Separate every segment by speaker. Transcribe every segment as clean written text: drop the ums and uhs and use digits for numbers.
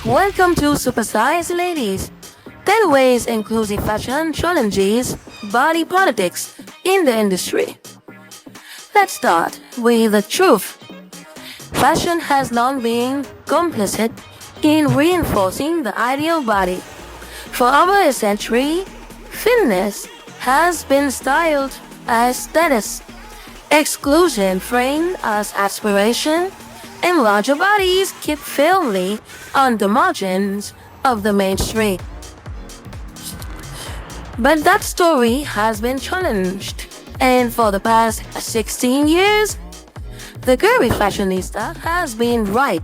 Speaker 1: Welcome to Supersize Ladies. 10 ways inclusive fashion challenges body politics in the industry. Let's start with the truth. Fashion has long been complicit in reinforcing the ideal body. For over a century, fitness has been styled as status, exclusion framed as aspiration, and larger bodies keep firmly on the margins of the mainstream. But that story has been challenged, and for the past 16 years, the Curvy Fashionista has been right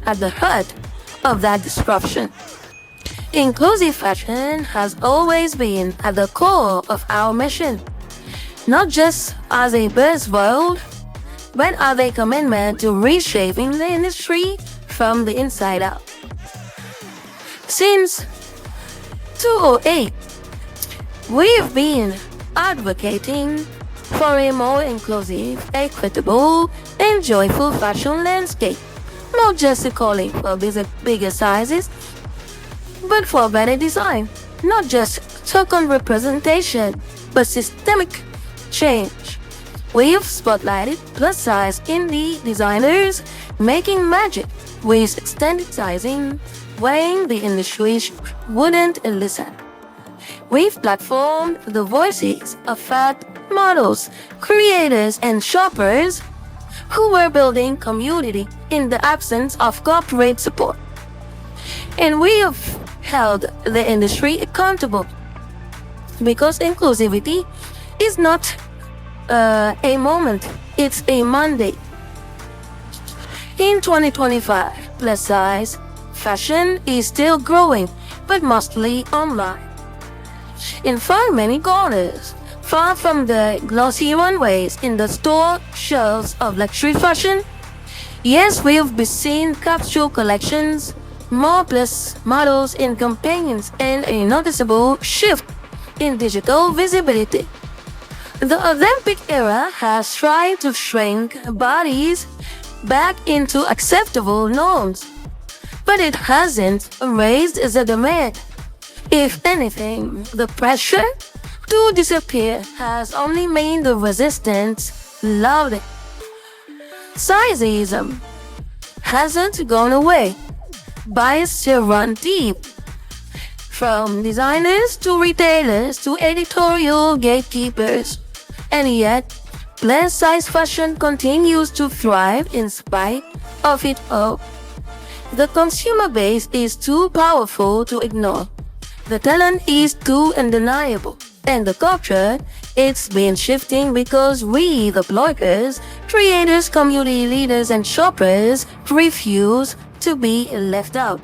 Speaker 1: at the heart of that disruption. Inclusive fashion has always been at the core of our mission, not just as a buzzword, but as a commitment to reshaping the industry from the inside out. Since 2008, we've been advocating for a more inclusive, equitable, and joyful fashion landscape, not just calling for bigger sizes, but for better design, not just token representation, but systemic change. We've spotlighted plus size indie designers making magic with extended sizing, when the industry wouldn't listen. We've platformed the voices of fat models, creators, and shoppers who were building community in the absence of corporate support. And we have held the industry accountable because inclusivity is not a moment, it's a mandate. In 2025, plus size fashion is still growing, but mostly online. In far many corners, far from the glossy runways in the store shelves of luxury fashion, yes, we've been seeing capsule collections, more plus models in companions, and a noticeable shift in digital visibility. The Olympic era has tried to shrink bodies back into acceptable norms, but it hasn't raised the demand. If anything, the pressure to disappear has only made the resistance louder. Sizeism hasn't gone away. Bias still run deep. From designers to retailers to editorial gatekeepers. And yet, plus size fashion continues to thrive in spite of it all. The consumer base is too powerful to ignore. The talent is too undeniable. And the culture, it's been shifting because we, the bloggers, creators, community leaders, and shoppers, refuse to be left out.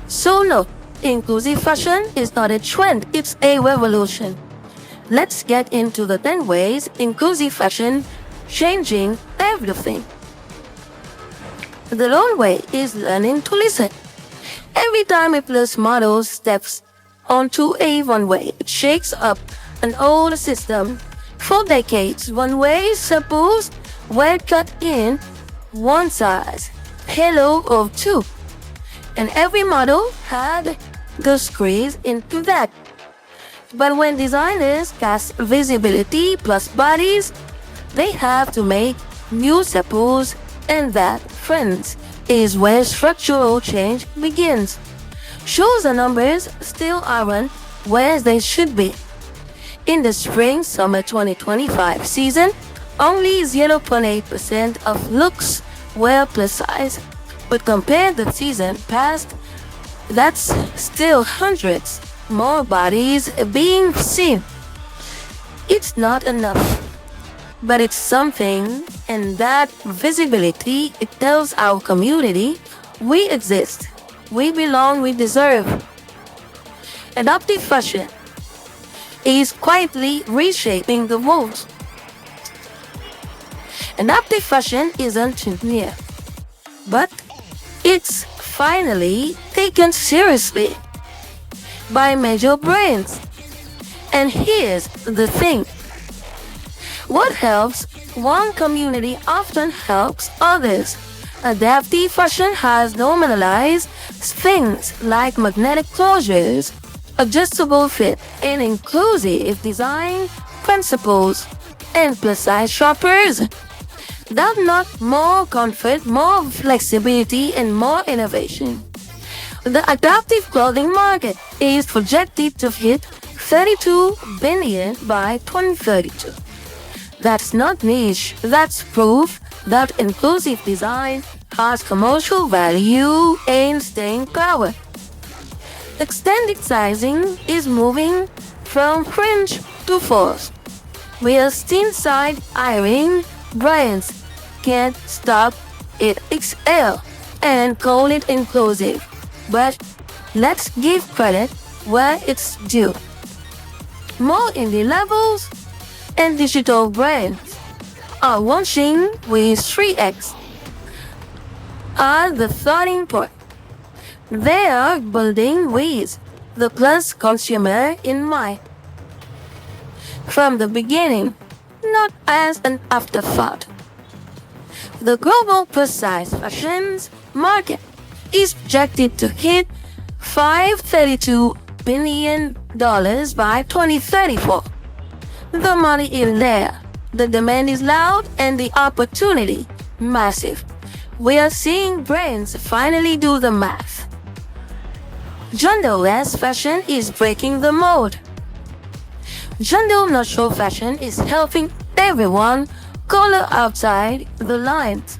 Speaker 1: So no, inclusive fashion is not a trend, it's a revolution. Let's get into the 10 ways inclusive fashion changing everything. The long way is learning to listen. Every time a plus model steps onto a runway, it shakes up an old system. For decades, runway suppose were cut in one size, hello of two, and every model had to squeeze into that. But when designers cast visibility plus bodies, they have to make new suppos, and that, friends, is where structural change begins. Shows and numbers still aren't where they should be. In the spring-summer 2025 season, only 0.8% of looks were plus size, but compared to the season past, that's still hundreds more bodies being seen. It's not enough, but it's something, and that visibility, it tells our community we exist, we belong, we deserve. Adaptive fashion is quietly reshaping the world. Adaptive fashion isn't new, but it's finally taken seriously by major brands. And here's the thing. What helps one community often helps others. Adaptive fashion has normalized things like magnetic closures, adjustable fit, and inclusive design principles. And plus-size shoppers that not more comfort, more flexibility, and more innovation. The adaptive clothing market is projected to hit 32 billion by 2032. That's not niche, that's proof that inclusive design has commercial value and staying power. Extended sizing is moving from fringe to force. Where side iron brands can't stop it XL and call it inclusive. But let's give credit where it's due. More indie levels and digital brands are launching with 3X at the starting point. They are building with the plus consumer in mind from the beginning, not as an afterthought. The global plus-size fashions market is projected to hit $532 billion by 2034. The money is there, the demand is loud, and the opportunity massive. We are seeing brands finally do the math. Genderless fashion is breaking the mold. Gender-neutral fashion is helping everyone color outside the lines.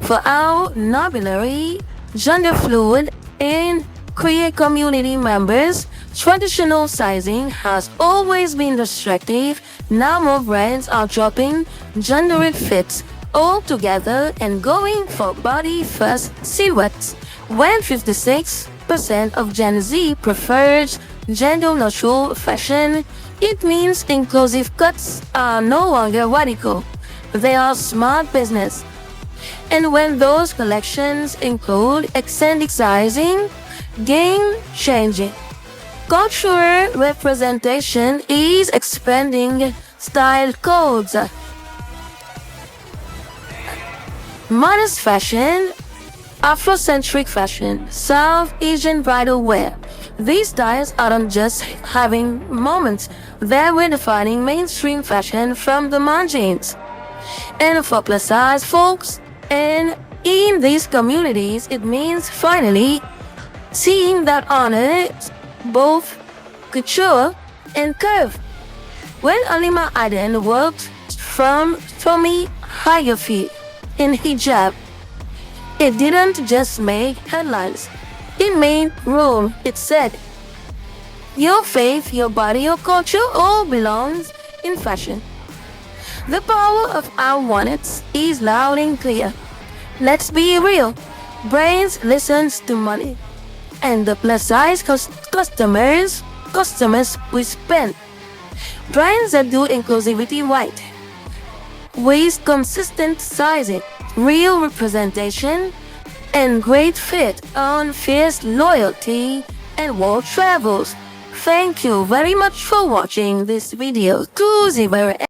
Speaker 1: For our non-binary, gender-fluid, and queer community members, traditional sizing has always been restrictive. Now more brands are dropping gendered fits altogether and going for body-first silhouettes. When 56% of Gen Z prefers gender-neutral fashion, it means inclusive cuts are no longer radical. They are smart business. And when those collections include extended sizing, game-changing. Cultural representation is expanding style codes. Modest fashion, Afrocentric fashion, South Asian bridal wear. These styles aren't just having moments, they're redefining mainstream fashion from the margins. And for plus-size folks, and in these communities, it means finally seeing that honors both couture and curve. When Alima Aden worked from Tommy Hilfiger in hijab, it didn't just make headlines. It made room. It said, your faith, your body, your culture all belongs in fashion. The power of our wallets is loud and clear. Let's be real. Brains listens to money. And the plus-size customers we spend. Brands that do inclusivity right. With consistent sizing, real representation, and great fit on fierce loyalty and world travels. Thank you very much for watching this video.